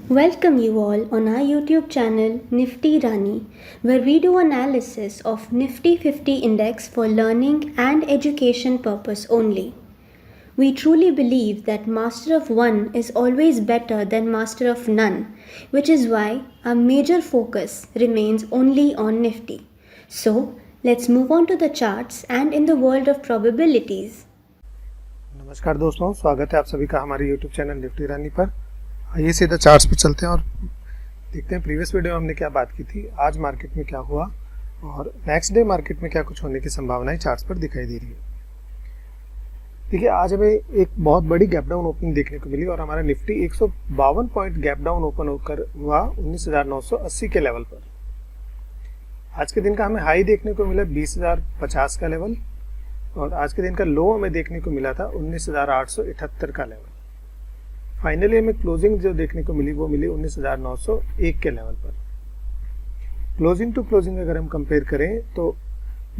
Welcome you all on our YouTube channel Nifty Rani, where we do analysis of Nifty 50 index for learning and education purpose only. We truly believe that master of one is always better than master of none, which is why our major focus remains only on Nifty. So, let's move on to the charts and in the world of probabilities. नमस्कार दोस्तों, स्वागत है आप सभी का हमारे YouTube channel Nifty रानी पर। आइए सीधा चार्ट्स पर चलते हैं और देखते हैं प्रीवियस वीडियो में हमने क्या बात की थी, आज मार्केट में क्या हुआ और नेक्स्ट डे मार्केट में क्या कुछ होने की संभावनाएं चार्ट्स पर दिखाई दे रही है। देखिए, आज हमें एक बहुत बड़ी गैप डाउन ओपनिंग देखने को मिली और हमारा Nifty 152 point gap down open होकर हुआ 19,980 के लेवल पर। आज के दिन का हमें हाई देखने को मिला 20,050 का लेवल और आज के दिन का लो हमें देखने को मिला था 19,878 का लेवल। फाइनली हमें क्लोजिंग जो देखने को मिली वो मिली 19,901 के लेवल पर। क्लोजिंग टू क्लोजिंग अगर हम कंपेयर करें तो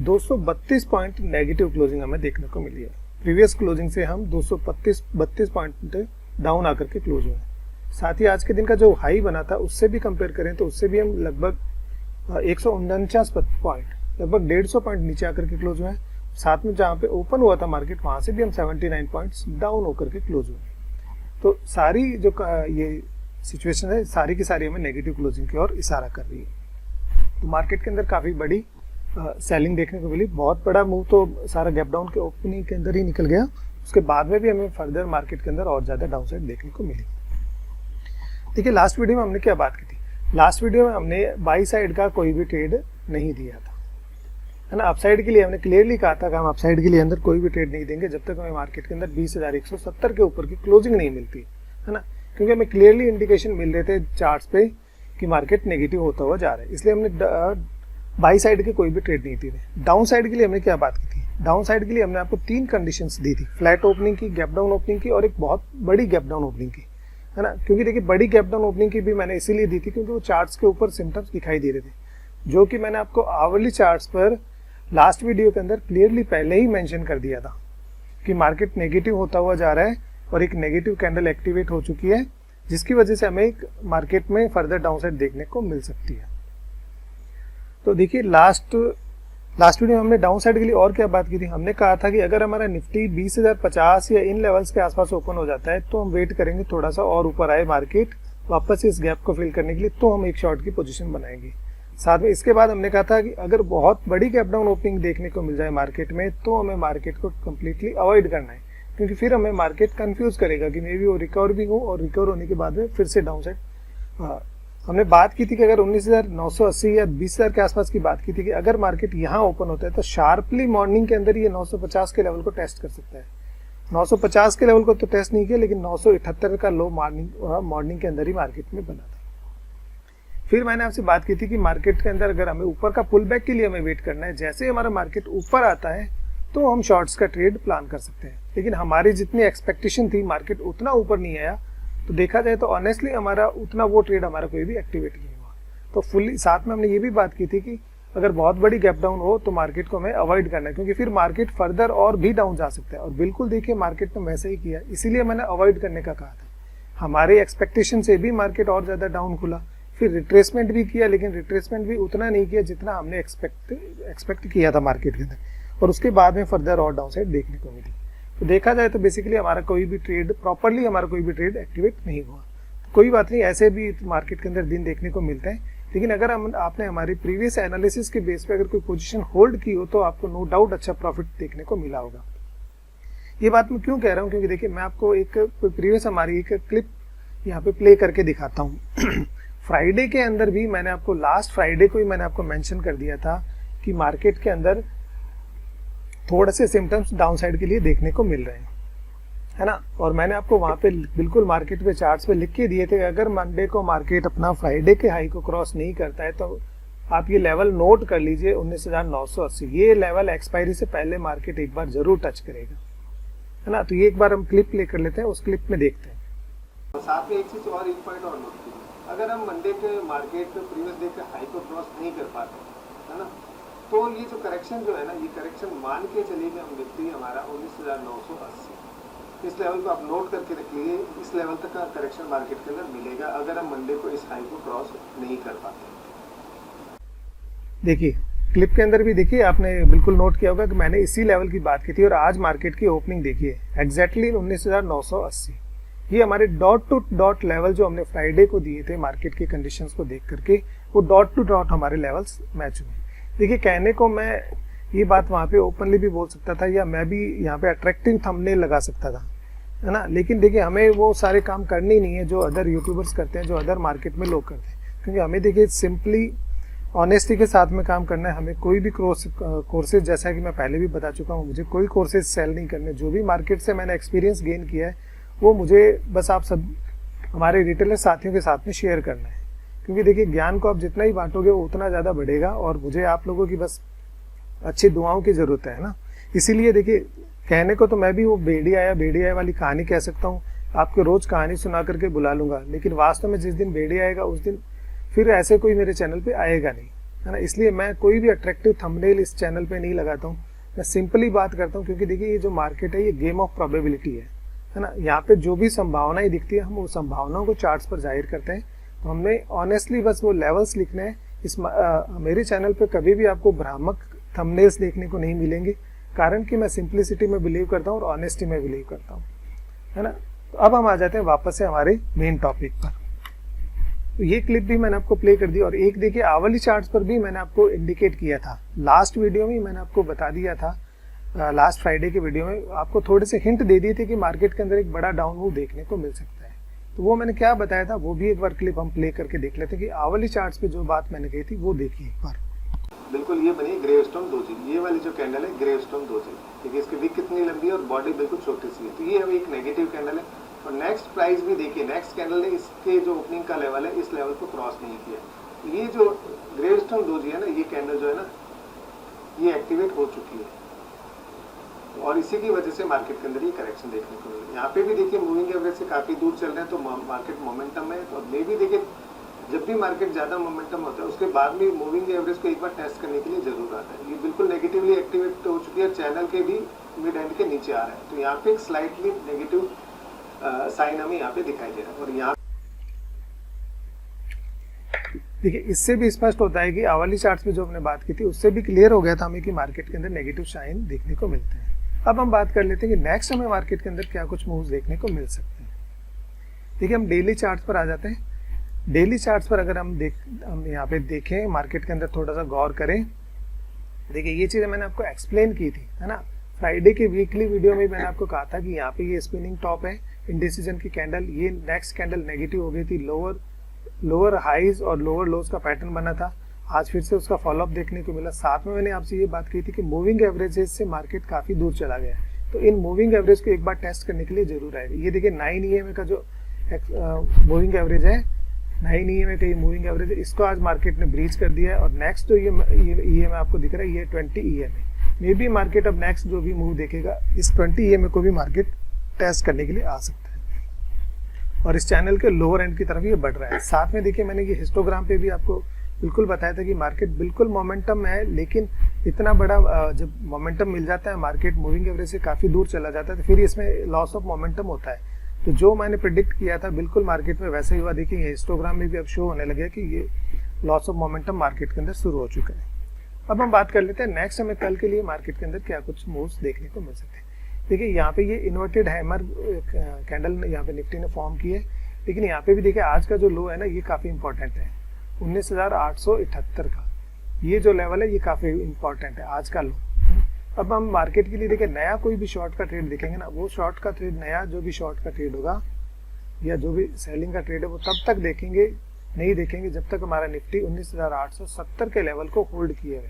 232 पॉइंट नेगेटिव क्लोजिंग हमें देखने को मिली है। प्रीवियस क्लोजिंग से हम 232 पॉइंट डाउन आकर के क्लोज हुए। साथ ही आज के दिन का जो हाई बना था उससे भी कंपेयर करें तो उससे भी हम लगभग 149 पॉइंट, लगभग 150 पॉइंट नीचे आकर के क्लोज हुए हैं। साथ में जहाँ पे ओपन हुआ था मार्केट वहां से भी हम 79 पॉइंट्स डाउन होकर के क्लोज हुए। तो सारी जो ये सिचुएशन है सारी की सारी हमें नेगेटिव क्लोजिंग की ओर इशारा कर रही है। तो मार्केट के अंदर काफी बड़ी सेलिंग देखने को मिली। बहुत बड़ा मूव तो सारा गैप डाउन के ओपनिंग के अंदर ही निकल गया, उसके बाद में भी हमें फर्दर मार्केट के अंदर और ज्यादा डाउन साइड देखने को मिली। देखिए, लास्ट वीडियो में हमने क्या बात की थी, लास्ट वीडियो में हमने बाई साइड का कोई भी ट्रेड नहीं दिया था, है ना। अपसाइड के लिए हमने क्लियरली कहा था कि हम अपसाइड के लिए अंदर कोई भी ट्रेड नहीं देंगे जब तक हमें मार्केट के अंदर 20,170 के ऊपर की क्लोजिंग नहीं मिलती, है ना। क्योंकि हमें क्लियरली इंडिकेशन मिल रहे थे चार्ट्स पे कि मार्केट नेगेटिव होता हुआ जा रहा है, इसलिए हमने बाई साइड के कोई भी ट्रेड नहीं दिए। डाउन साइड के लिए हमने क्या बात की थी, डाउन साइड के लिए हमने आपको 3 कंडीशंस दी थी, फ्लैट ओपनिंग की, गैप डाउन ओपनिंग की और एक बहुत बड़ी गैप डाउन ओपनिंग की, है ना। क्योंकि देखिए, बड़ी गैप डाउन ओपनिंग की भी मैंने इसीलिए दी थी क्योंकि वो चार्ट्स के ऊपर सिम्टम्स दिखाई दे रहे थे, जो कि मैंने आपको आवरली चार्ट्स पर लास्ट वीडियो के अंदर क्लियरली पहले ही मेंशन कर दिया था कि मार्केट नेगेटिव होता हुआ जा रहा है और एक नेगेटिव कैंडल एक्टिवेट हो चुकी है, जिसकी वजह से हमें एक मार्केट में फर्दर डाउनसाइड देखने को मिल सकती है। तो देखिए, लास्ट वीडियो में हमने डाउन साइड के लिए और क्या बात की थी, हमने कहा था कि अगर हमारा निफ्टी 20,050 या इन लेवल्स के आसपास ओपन हो जाता है तो हम वेट करेंगे थोड़ा सा और ऊपर आए मार्केट वापस इस गैप को फिल करने के लिए, तो हम एक शॉर्ट की पोजीशन बनाएंगे। साथ में इसके बाद हमने कहा था कि अगर बहुत बड़ी गैप डाउन ओपनिंग देखने को मिल जाए मार्केट में तो हमें मार्केट को कम्प्लीटली अवॉइड करना है, क्योंकि फिर हमें मार्केट कंफ्यूज करेगा कि मे बी वो रिकवर भी हो और रिकवर होने के बाद में फिर से डाउन साइड। हमने बात की थी कि अगर 19,980 या 20,000 के आसपास की बात की थी कि अगर मार्केट यहाँ ओपन होता है तो शार्पली मॉर्निंग के अंदर ये 950 के लेवल को टेस्ट कर सकता है। 950 के लेवल को तो टेस्ट नहीं किया, लेकिन 978 का लो मॉर्निंग के अंदर ही मार्केट में बना था। फिर मैंने आपसे बात की थी कि मार्केट के अंदर अगर हमें ऊपर का पुल बैक के लिए हमें वेट करना है, जैसे हमारा मार्केट ऊपर आता है तो हम शॉर्ट्स का ट्रेड प्लान कर सकते हैं। लेकिन हमारी जितनी एक्सपेक्टेशन थी मार्केट उतना ऊपर नहीं आया, तो देखा जाए तो ऑनेस्टली हमारा उतना वो ट्रेड हमारा कोई भी एक्टिवेट नहीं हुआ। तो फुल्ली साथ में हमने ये भी बात की थी कि अगर बहुत बड़ी गैप डाउन हो तो मार्केट को हमें अवॉइड करना है, क्योंकि फिर मार्केट फर्दर और भी डाउन जा सकता है। और बिल्कुल देखिए, मार्केट ने वैसे ही किया, इसीलिए मैंने अवॉइड करने का कहा था। हमारे एक्सपेक्टेशन से भी मार्केट और ज्यादा डाउन खुला, फिर रिट्रेसमेंट भी किया, लेकिन रिट्रेसमेंट भी उतना नहीं किया जितना हमने एक्सपेक्ट किया था मार्केट के अंदर, और उसके बाद में फर्दर और डाउन साइड देखने को मिली। तो देखा जाए तो बेसिकली हमारा कोई भी ट्रेड प्रॉपरली हमारा कोई भी ट्रेड एक्टिवेट नहीं हुआ। कोई बात नहीं, ऐसे भी मार्केट के अंदर दिन देखने को मिलते हैं। लेकिन अगर आपने हमारी प्रीवियस एनालिसिस के बेस पे अगर कोई पोजीशन होल्ड की हो तो आपको नो डाउट अच्छा प्रॉफिट देखने को मिला होगा। ये बात मैं क्यों कह रहा हूँ, क्योंकि देखिए, मैं आपको एक प्रीवियस हमारी एक क्लिप यहाँ पे प्ले करके दिखाता हूँ। फ्राइडे के अंदर भी मैंने आपको, लास्ट फ्राइडे को ही मैंने आपको मेंशन कर दिया था कि मार्केट के अंदर थोड़े से सिम्टम्स डाउन साइड के लिए देखने को मिल रहे हैं, है ना। और मैंने आपको वहां पे बिल्कुल मार्केट पे चार्ट्स पे लिख के दिए थे कि अगर मंडे को मार्केट अपना फ्राइडे के हाई को क्रॉस नहीं करता है तो आप ये लेवल नोट कर लीजिए 19,980। ये लेवल एक्सपायरी से पहले मार्केट एक बार जरूर टच करेगा, है ना। तो ये एक बार हम क्लिप प्ले कर लेते हैं, उस क्लिप में देखते हैं। साथ में एक चीज और, एक पॉइंट और नोट कीजिए, अगर हम मंडे के मार्केट पे प्रीवियस डे के हाई को क्रॉस नहीं कर पाते, है ना, तो ये जो करेक्शन जो है ना, ये करेक्शन मान के चलिए कि हम निफ्टी हमारा 19,980, इस लेवल को आप नोट करके रखिए, इस लेवल तक का करेक्शन मार्केट के अंदर मिलेगा अगर हम मंडे को इस हाई को क्रॉस नहीं कर पाते। देखिए क्लिप के अंदर भी देखिए आपने बिल्कुल नोट किया होगा कि मैंने इसी लेवल की बात की थी और आज मार्केट की ओपनिंग देखिए एग्जैक्टली 19,980। ये हमारे डॉट टू डॉट लेवल जो हमने फ्राइडे को दिए थे मार्केट की कंडीशंस को देख करके, वो डॉट टू डॉट हमारे लेवल्स मैच हुए। देखिए कहने को मैं ये बात वहाँ पे ओपनली भी बोल सकता था या मैं भी यहाँ पे अट्रैक्टिव थंबनेल लगा सकता था, है ना, लेकिन देखिए हमें वो सारे काम करने ही नहीं है जो अदर यूट्यूबर्स करते हैं, जो अदर मार्केट में लोग करते हैं। क्योंकि हमें देखिए सिंपली ऑनेस्टी के साथ में काम करना है। हमें कोई भी कोर्सेज, जैसा कि मैं पहले भी बता चुका हूँ, मुझे कोई कोर्सेज सेल नहीं करने। जो भी मार्केट से मैंने एक्सपीरियंस गेन किया है वो मुझे बस आप सब हमारे रिटेलर साथियों के साथ में शेयर करना है। क्योंकि देखिए ज्ञान को आप जितना ही बांटोगे वो उतना ज़्यादा बढ़ेगा और मुझे आप लोगों की बस अच्छी दुआओं की ज़रूरत है ना। इसीलिए देखिए कहने को तो मैं भी वो बेड़ी आया वाली कहानी कह सकता हूँ, आपको रोज़ कहानी सुना करके बुला लूँगा, लेकिन वास्तव में जिस दिन बेड़ी आएगा उस दिन फिर ऐसे कोई मेरे चैनल पे आएगा नहीं, है ना। इसलिए मैं कोई भी अट्रैक्टिव थंबनेल इस चैनल पे नहीं लगाता हूँ, मैं सिंपली बात करता हूँ। क्योंकि देखिए ये जो मार्केट है ये गेम ऑफ प्रोबेबिलिटी है ना। यहाँ पे जो भी संभावनाएं दिखती है हम वो संभावनाओं को चार्ट्स पर जाहिर करते हैं। तो हमने ऑनेस्टली बस वो लेवल्स लिखने हैं। इस मेरे चैनल पे कभी भी आपको भ्रामक थंबनेल्स देखने को नहीं मिलेंगे, कारण कि मैं सिंप्लिसिटी में बिलीव करता हूँ और ऑनेस्टी में बिलीव करता हूँ, है ना। तो अब हम आ जाते हैं वापस से हमारे मेन टॉपिक पर। तो ये क्लिप भी मैंने आपको प्ले कर दी और एक देखिए आवली चार्ट्स पर भी मैंने आपको इंडिकेट किया था लास्ट वीडियो में, मैंने आपको बता दिया था लास्ट फ्राइडे के वीडियो में आपको थोड़े से हिंट दे दिए थे कि मार्केट के अंदर एक बड़ा डाउन मूव देखने को मिल सकता है। तो वो मैंने क्या बताया था वो भी एक बार क्लिप हम प्ले करके देख लेते हैं कि आवली चार्ट्स पे जो बात मैंने कही थी वो देखिए एक बार। बिल्कुल ये बनी ग्रेवस्टोन डोजी, ये वाली जो कैंडल है ग्रेवस्टोन डोजी, देखिए इसकी विक कितनी लंबी है और बॉडी बिल्कुल छोटी सी है। तो ये अभी एक नेगेटिव कैंडल है और नेक्स्ट प्राइस भी देखिए, नेक्स्ट कैंडल ने इसके जो ओपनिंग का लेवल है इस लेवल को क्रॉस नहीं किया। ये जो ग्रेवस्टोन डोजी है ना, ये कैंडल जो है ना ये एक्टिवेट हो चुकी है और इसी की वजह से मार्केट के अंदर ये करेक्शन देखने को मिली। यहाँ पे भी देखिए मूविंग एवरेज से काफी दूर चल रहे हैं तो मार्केट मोमेंटम है। तो मे भी देखिए जब भी मार्केट ज्यादा मोमेंटम होता है उसके बाद भी मूविंग एवरेज को एक बार टेस्ट करने के लिए जरूर आता है। ये बिल्कुल नेगेटिवली एक्टिवेट हो चुकी है, चैनल के भी मिड एंड के नीचे आ रहा है। तो यहाँ पे एक स्लाइटली नेगेटिव साइन हमें यहाँ पे दिखाई दे रहा है। और यहाँ देखिए इससे भी स्पष्ट होता है कि आवली चार्ट्स पे जो हमने बात की थी उससे भी क्लियर हो गया था हमें कि मार्केट के अंदर नेगेटिव साइन देखने को मिलते हैं। अब हम बात कर लेते हैं कि नेक्स्ट हमें मार्केट के अंदर क्या कुछ मूव्स देखने को मिल सकते हैं। देखिए हम डेली चार्ट्स पर आ जाते हैं। डेली चार्ट्स पर अगर हम यहाँ पे देखें, मार्केट के अंदर थोड़ा सा गौर करें। देखिए ये चीज़ें मैंने आपको एक्सप्लेन की थी, है ना। फ्राइडे की वीकली वीडियो में मैंने आपको कहा था कि यहाँ पे ये स्पिनिंग टॉप है, इंडिसीजन की कैंडल, ये नेक्स्ट कैंडल नेगेटिव हो गई थी, लोअर हाईज और लोअर लोज का पैटर्न बना था। आज फिर से उसका फॉलोअप देखने को मिला। साथ में मैंने आपसे ये बात की थी कि मूविंग एवरेजेस से मार्केट काफ़ी दूर चला गया है, तो इन मूविंग एवरेज को एक बार टेस्ट करने के लिए जरूर आएगा। ये देखिए 9 EMA का जो मूविंग एवरेज है, 9 EMA का ये मूविंग एवरेज है, इसको आज मार्केट ने ब्रीच कर दिया है। और नेक्स्ट जो ये EMA आपको दिख रहा है ये 20 EMA। मे बी मार्केट अब नेक्स्ट जो भी मूव देखेगा इस 20 EMA को भी मार्केट टेस्ट करने के लिए आ सकता है और इस चैनल के लोअर एंड की तरफ ये बढ़ रहा है। साथ में देखिए मैंने ये हिस्टोग्राम पे भी आपको बिल्कुल बताया था कि मार्केट बिल्कुल मोमेंटम में है, लेकिन इतना बड़ा जब मोमेंटम मिल जाता है, मार्केट मूविंग एवरेज से काफ़ी दूर चला जाता है, तो फिर इसमें लॉस ऑफ मोमेंटम होता है। तो जो मैंने प्रिडिक्ट किया था बिल्कुल मार्केट में वैसे ही हुआ। देखिए हिस्टोग्राम में भी अब शो होने लगे कि ये लॉस ऑफ मोमेंटम मार्केट के अंदर शुरू हो चुका है। अब हम बात कर लेते हैं नेक्स्ट हमें कल के लिए मार्केट के अंदर क्या कुछ मूव्स देखने को मिल सकते हैं। देखिए यहाँ पे ये इन्वर्टेड हैमर कैंडल यहाँ पे निफ्टी ने फॉर्म की है, लेकिन यहाँ पे भी देखिए आज का जो लो है ना ये काफ़ी इंपॉर्टेंट है, 19,878 का ये जो लेवल है ये काफ़ी इंपॉर्टेंट है आज का लो। अब हम मार्केट के लिए देखिए नया कोई भी शॉर्ट का ट्रेड देखेंगे ना, वो शॉर्ट का ट्रेड, नया जो भी शॉर्ट का ट्रेड होगा या जो भी सेलिंग का ट्रेड है वो तब तक नहीं देखेंगे जब तक हमारा निफ्टी 19,870 के लेवल को होल्ड किए हुए।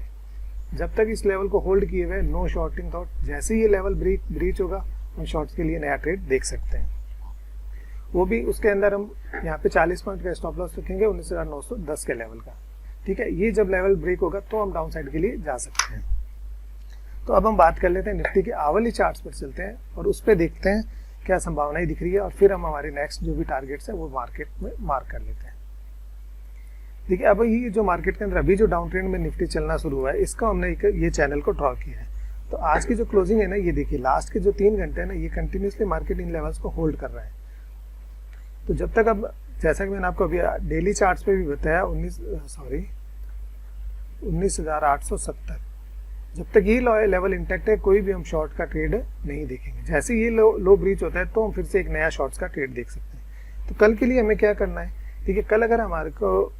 जब तक इस लेवल को होल्ड किए हुए नो शॉर्टिंग थॉट। जैसे ही ये लेवल ब्रीच होगा हम शॉर्ट्स के लिए नया ट्रेड देख सकते हैं। वो भी उसके अंदर हम यहाँ पे 40 पॉइंट का स्टॉप लॉस रखेंगे 19,910 के लेवल का। ठीक है, ये जब लेवल ब्रेक होगा तो हम डाउन साइड के लिए जा सकते हैं। तो अब हम बात कर लेते हैं निफ्टी के आवली चार्ट्स पर चलते हैं और उस पर देखते हैं क्या संभावनाएं दिख रही है और फिर हम हमारे नेक्स्ट जो भी टारगेट्स हैं वो मार्केट में मार्क कर लेते हैं। देखिए अब ये जो मार्केट के अंदर अभी जो डाउन ट्रेंड में निफ्टी चलना शुरू हुआ है इसका हमने ये चैनल को ड्रॉ किया है तो आज की जो क्लोजिंग है ना, ये देखिए लास्ट के जो 3 घंटे है ना, ये कंटिन्यूसली मार्केट इन लेवल्स को होल्ड कर रहा है। तो जब तक, अब जैसा कि मैंने आपको अभी डेली चार्ट्स पे भी बताया 19,870, जब तक ये लेवल इंटैक्ट है कोई भी हम शॉर्ट का ट्रेड नहीं देखेंगे। जैसे ये लो ब्रीच होता है तो हम फिर से एक नया शॉर्ट्स का ट्रेड देख सकते हैं। तो कल के लिए हमें क्या करना है, देखिए कल अगर हमारे को,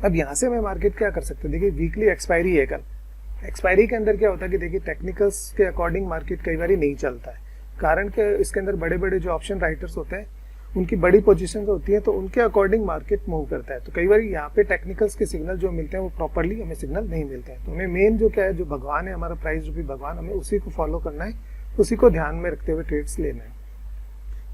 अब यहाँ से हमें मार्केट क्या कर सकते हैं, देखिए वीकली एक्सपायरी है कल। एक्सपायरी के अंदर क्या होता है कि देखिए टेक्निकल्स के अकॉर्डिंग मार्केट कई बार नहीं चलता है, कारण कि इसके अंदर बड़े बड़े जो ऑप्शन राइटर्स होते हैं उनकी बड़ी पोजीशन होती है, तो उनके अकॉर्डिंग मार्केट मूव करता है। तो कई बार यहाँ पे टेक्निकल्स के सिग्नल जो मिलते हैं वो प्रॉपरली हमें सिग्नल नहीं मिलते हैं। तो हमें मेन जो क्या है, जो भगवान है हमारा प्राइस रूपी भगवान, हमें उसी को फॉलो करना है, उसी को ध्यान में रखते हुए ट्रेड्स लेना है।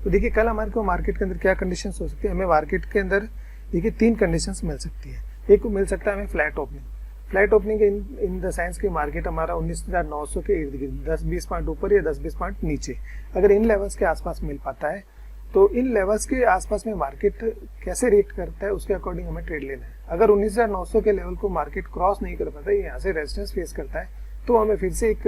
तो देखिए कल हमारे को मार्केट के अंदर क्या कंडीशन हो सकती है, हमें मार्केट के अंदर देखिए 3 कंडीशन मिल सकती है। एक को मिल सकता है हमें flat opening. Flat opening in the sense कि मार्केट हमारा 19,900 के इर्द गिर्द 10-20 पॉइंट ऊपर या 10-20 पॉइंट नीचे, अगर इन लेवल्स के आसपास मिल पाता है तो इन लेवल्स के आसपास में मार्केट कैसे रेट करता है उसके अकॉर्डिंग हमें ट्रेड लेना है। अगर 19,900 के लेवल को मार्केट क्रॉस नहीं कर पाता है, यहाँ से रेजिस्टेंस फेस करता है, तो हमें फिर से एक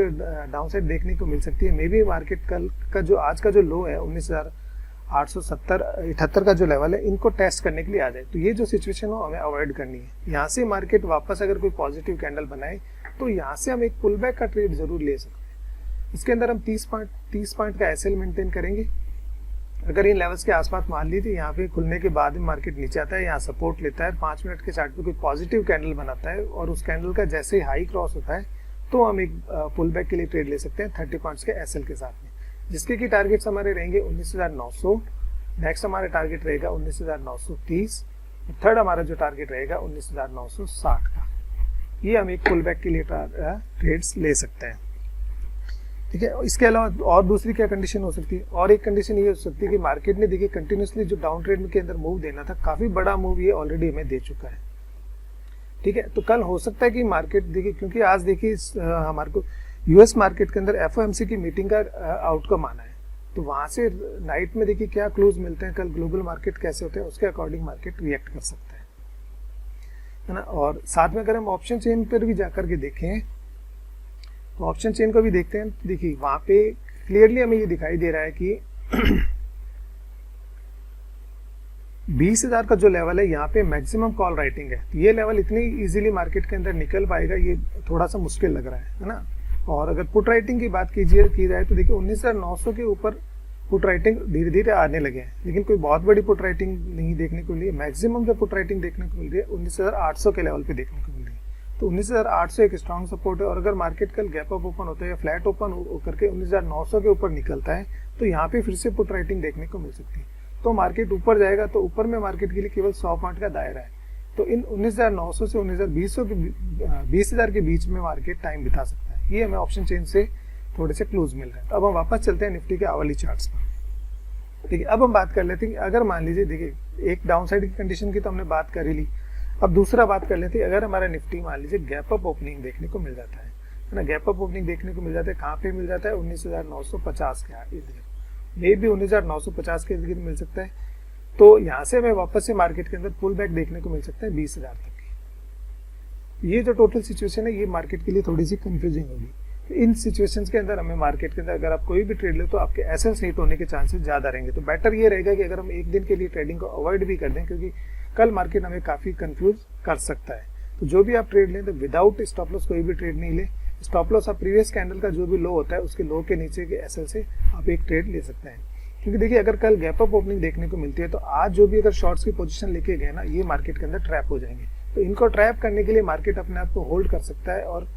डाउनसाइड देखने को मिल सकती है। मे बी मार्केट कल का जो आज का जो लो है 19,870-78 का जो लेवल है, इनको टेस्ट करने के लिए आ जाए। तो ये जो सिचुएशन हो हमें अवॉइड करनी है। यहाँ से मार्केट वापस अगर कोई पॉजिटिव कैंडल बनाए तो यहाँ से हम एक पुल बैक का ट्रेड जरूर ले सकते हैं। इसके अंदर हम 30 पॉइंट का एसएल मेंटेन करेंगे। अगर इन लेवल्स के आसपास मान लीजिए यहाँ पे खुलने के बाद में मार्केट नीचे आता है, यहाँ सपोर्ट लेता है, 5 मिनट के चार्ट पे कोई पॉजिटिव कैंडल बनाता है और उस कैंडल का जैसे ही हाई क्रॉस होता है तो हम एक पुल बैक के लिए ट्रेड ले सकते हैं 30 पॉइंट्स के एसएल के साथ में, जिसके की टारगेट्स हमारे रहेंगे 19,900। नेक्स्ट हमारा टारगेट रहेगा 19,930। थर्ड हमारा जो टारगेट रहेगा 19,960 का। ये हम एक पुल बैक के लिए ट्रेड्स ले सकते हैं। ठीक है, इसके अलावा और दूसरी क्या कंडीशन हो सकती है, और एक कंडीशन ये हो सकती है कि मार्केट ने देखिए कंटिन्यूसली जो डाउन ट्रेड के अंदर मूव देना था, काफी बड़ा मूव ये ऑलरेडी हमें दे चुका है। ठीक है, तो कल हो सकता है कि मार्केट देखिए, क्योंकि आज देखिए हमारे को यूएस मार्केट के अंदर एफओएमसी की मीटिंग का आउटकम आना है, तो वहां से नाइट में देखिए क्या क्लोज मिलते हैं, कल ग्लोबल मार्केट कैसे होते हैं, उसके अकॉर्डिंग मार्केट रिएक्ट कर सकता है ना। और साथ में अगर हम ऑप्शन चेन पर भी जाकर के देखें, तो ऑप्शन चेन को भी देखते हैं, देखिए वहां पे क्लियरली हमें ये दिखाई दे रहा है कि 20,000 का जो लेवल है यहाँ पे मैक्सिमम कॉल राइटिंग है। ये लेवल इतनी इजीली मार्केट के अंदर निकल पाएगा, ये थोड़ा सा मुश्किल लग रहा है ना। और अगर पुट राइटिंग की बात की जाए तो देखिए 19,900 के ऊपर पुट राइटिंग धीरे धीरे आने लगे हैं, लेकिन कोई बहुत बड़ी पुट राइटिंग नहीं देखने को मिली है। मैक्सिमम जो पुट राइटिंग देखने को मिल रही है 19,800 के लेवल पे देखने को मिल रही है। तो 19,800 एक स्ट्रॉन्ग सपोर्ट है, और अगर मार्केट कल गैप अप ओपन होता है या फ्लैट ओपन होकर के 19,900 के ऊपर निकलता है तो यहाँ पे फिर से पुट राइटिंग देखने को मिल सकती है। तो मार्केट ऊपर जाएगा तो ऊपर में मार्केट के लिए केवल 100 पॉइंट का दायरा है। तो इन 19,900 से 20,000 के बीच में मार्केट टाइम बिता सकता है। ये हमें ऑप्शन चेन से थोड़े से क्लोज मिल रहे हैं। तो अब हम वापस चलते हैं निफ्टी के आवली चार्ट्स पर। देखिए अब हम बात कर लेते हैं कि अगर मान लीजिए, देखिए एक डाउन साइड की कंडीशन की तो हमने बात कर ही ली, अब दूसरा बात कर लेते हैं, अगर हमारा निफ्टी मान लीजिए गैप अप ओपनिंग देखने को मिल जाता है ना, गैप अप ओपनिंग देखने को मिल जाता है, कहाँ पे मिल जाता है 19,950 के इर्द गिर्द, मे भी 19,950 के इर्द गिर्द मिल सकता है। तो यहाँ से हमें वापस से मार्केट के अंदर पुल बैक देखने को मिल सकता है 20,000 तक की। ये जो टोटल सिचुएशन है ये मार्केट के लिए थोड़ी सी कंफ्यूजिंग होगी। इन सिचुएशंस के अंदर हमें मार्केट के अंदर अगर आप कोई भी ट्रेड ले तो आपके एसेट्स हिट होने के चांसेस ज़्यादा रहेंगे। तो बेटर ये रहेगा कि अगर हम एक दिन के लिए ट्रेडिंग को अवॉइड भी कर दें, क्योंकि कल मार्केट हमें काफ़ी कंफ्यूज कर सकता है। तो जो भी आप ट्रेड लें तो विदाउट स्टॉप लॉस कोई भी ट्रेड नहीं ले। स्टॉप लॉस आप प्रीवियस कैंडल का जो भी लो होता है उसके लो के नीचे के एसएल से आप एक ट्रेड ले सकते हैं। क्योंकि देखिए अगर कल गैप अप ओपनिंग देखने को मिलती है तो आज जो भी अगर शॉर्ट्स की पोजीशन लेके गए ना, ये मार्केट के अंदर ट्रैप हो जाएंगे। तो इनको ट्रैप करने के लिए मार्केट अपने आप को होल्ड कर सकता है और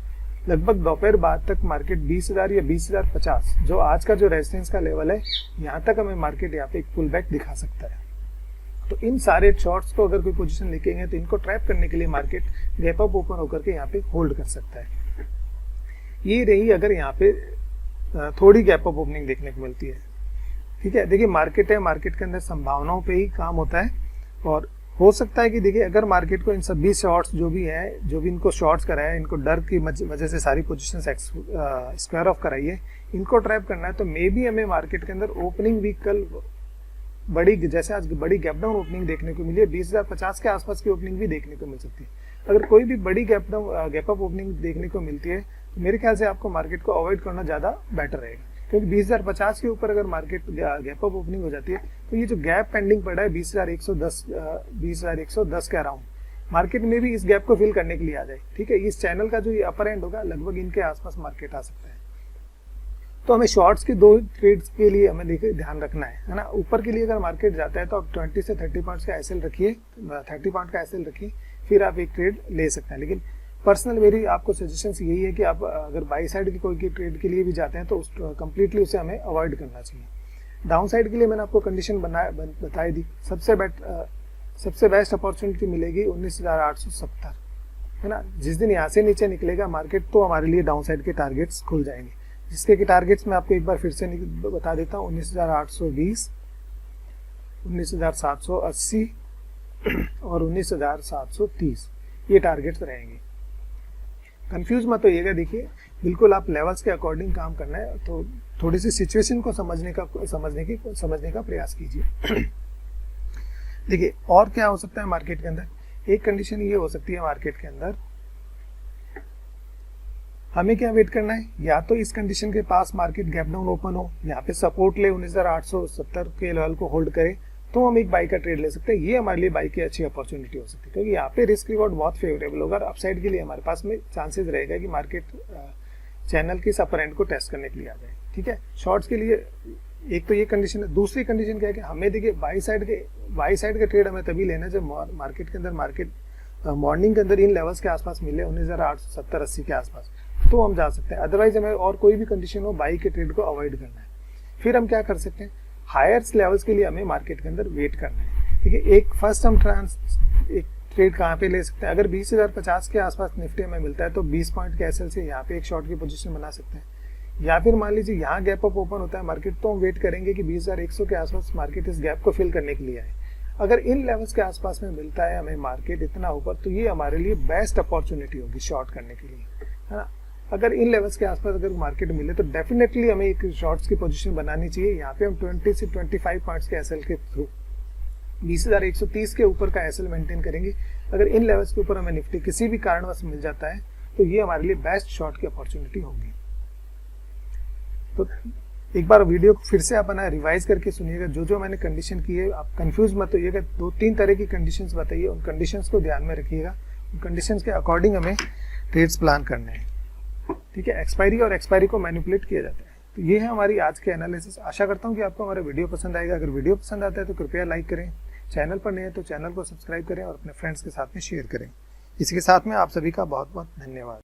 लगभग दोपहर बाद तक मार्केट 20,000 या 20,050 जो आज का जो रेजिस्टेंस का लेवल है, यहाँ तक हमें मार्केट यहाँ पे एक पुल बैक दिखा सकता है। तो इन सारे शॉर्ट्स को अगर कोई पोजीशन लेके गए तो इनको ट्रैप करने के लिए मार्केट गैप अप ओपन होकर के यहाँ पे होल्ड कर सकता है। ये रही अगर यहाँ पे थोड़ी गैप अप ओपनिंग देखने को मिलती है। ठीक है, देखिए मार्केट है, मार्केट के अंदर संभावनाओं पे ही काम होता है। और हो सकता है कि देखिए अगर मार्केट को इन सभी शॉर्ट्स जो भी हैं, जो भी इनको शॉर्ट्स कराया, इनको डर की वजह से सारी पोजीशन स्क्वायर ऑफ कराई है, इनको ट्रैप करना है, तो मे बी हमें मार्केट के अंदर ओपनिंग भी कल बड़ी, जैसे आज बड़ी गैप डाउन ओपनिंग देखने को मिली है, 20,050 के आसपास की ओपनिंग भी देखने को मिल सकती है। अगर कोई भी बड़ी गैप अप ओपनिंग देखने को मिलती है तो मेरे ख्याल से आपको मार्केट को अवॉइड करना ज़्यादा बेटर रहेगा, क्योंकि 20,050 के ऊपर अगर मार्केट गैप अप ओपनिंग हो जाती है तो ये जो गैप पेंडिंग पड़ा है 20,110 के अराउंड, मार्केट में भी इस गैप को फिल करने के लिए आ जाए। ठीक है, इस चैनल का जो ये अपर एंड होगा लगभग इनके आसपास मार्केट आ सकता है। तो हमें शॉर्ट्स के 2 ट्रेड्स के लिए हमें देखिए ध्यान रखना है ना। ऊपर के लिए अगर मार्केट जाता है तो आप 20 से 30 पॉइंट्स का एसएल रखिए, 30 पॉइंट का एसएल रखिए, फिर आप एक ट्रेड ले सकते हैं। लेकिन पर्सनल मेरी आपको सजेशंस यही है कि आप अगर बाई साइड की कोई की ट्रेड के लिए भी जाते हैं तो उस कंप्लीटली उसे हमें अवॉइड करना चाहिए। डाउन साइड के लिए मैंने आपको कंडीशन बताई दी। सबसे बेस्ट अपॉर्चुनिटी मिलेगी 19,870, है ना। जिस दिन यहाँ से नीचे निकलेगा मार्केट तो हमारे लिए डाउन साइड के टारगेट्स खुल जाएंगे, जिसके कि टारगेट्स मैं आपको एक बार फिर से बता देता हूँ। 19,820, 19,780 और 19,730 ये टारगेट्स रहेंगे। कंफ्यूज मत होइएगा, देखिए बिल्कुल आप लेवल्स के अकॉर्डिंग काम करना है, तो थोड़ी सी सिचुएशन को समझने का प्रयास कीजिए। देखिए और क्या हो सकता है मार्केट के अंदर, एक कंडीशन ये हो सकती है मार्केट के अंदर हमें क्या वेट करना है, या तो इस कंडीशन के पास मार्केट गैप डाउन ओपन हो, यहाँ पे सपोर्ट ले 19,870 के लेवल को होल्ड करे तो हम एक बाई का ट्रेड ले सकते हैं। ये हमारे लिए बाई की अच्छी अपॉर्चुनिटी हो सकती है, क्योंकि यहाँ पे रिस्क रिवॉर्ड बहुत फेवरेबल होगा और अपसाइड के लिए हमारे पास में चांसेस रहेगा कि मार्केट चैनल के इस अपर एंड को टेस्ट करने के लिए आ जाए। ठीक है, शॉर्ट्स के लिए एक तो ये कंडीशन है। दूसरी कंडीशन क्या है कि हमें देखिए बाई साइड का ट्रेड हमें तभी लेना है जब मार्केट के अंदर मॉर्निंग के अंदर इन लेवल्स के आसपास मिले 19,870-80 के आसपास, तो हम जा सकते हैं। अदरवाइज हमें और कोई भी कंडीशन हो बाई के ट्रेड को अवॉइड करना है। फिर हम क्या कर सकते हैं, हायर लेवल्स के लिए हमें मार्केट के अंदर वेट करना है। ठीक है, एक फर्स्ट हम एक ट्रेड कहाँ पे ले सकते हैं, अगर 20,050 के आसपास निफ्टी में मिलता है तो 20 पॉइंट के एसएल से यहाँ पे एक शॉर्ट की पोजीशन बना सकते हैं। या फिर मान लीजिए यहाँ गैप अप ओपन होता है मार्केट, तो हम वेट करेंगे कि 20,100 के आसपास मार्केट इस गैप को फिल करने के लिए आए। अगर इन लेवल्स के आसपास में मिलता है हमें मार्केट इतना ऊपर, तो ये हमारे लिए बेस्ट अपॉर्चुनिटी होगी शॉर्ट करने के लिए, है ना। अगर इन लेवल्स के आसपास अगर मार्केट मिले तो डेफिनेटली हमें एक शॉर्ट्स की पोजीशन बनानी चाहिए। यहाँ पे हम 20 से 25 पॉइंट्स के एसएल के थ्रू 20,130 के ऊपर का एसएल मेंटेन करेंगे। अगर इन लेवल्स के ऊपर हमें निफ्टी किसी भी कारणवश मिल जाता है तो ये हमारे लिए बेस्ट शॉर्ट की अपॉर्चुनिटी होगी। तो एक बार वीडियो को फिर से आप रिवाइज करके सुनिएगा, जो मैंने कंडीशन की है आप कंफ्यूज मत होइएगा। 2-3 तरह की कंडीशंस बताइए, उन कंडीशंस को ध्यान में रखिएगा, उन कंडीशंस के अकॉर्डिंग हमें ट्रेड्स प्लान करने हैं। ठीक है, एक्सपायरी को मैनिपुलेट किया जाता है। तो ये है हमारी आज के एनालिसिस। आशा करता हूँ कि आपको हमारा वीडियो पसंद आएगा। अगर वीडियो पसंद आता है तो कृपया लाइक करें, चैनल पर नए हैं तो चैनल को सब्सक्राइब करें और अपने फ्रेंड्स के साथ में शेयर करें। इसी के साथ में आप सभी का बहुत बहुत धन्यवाद।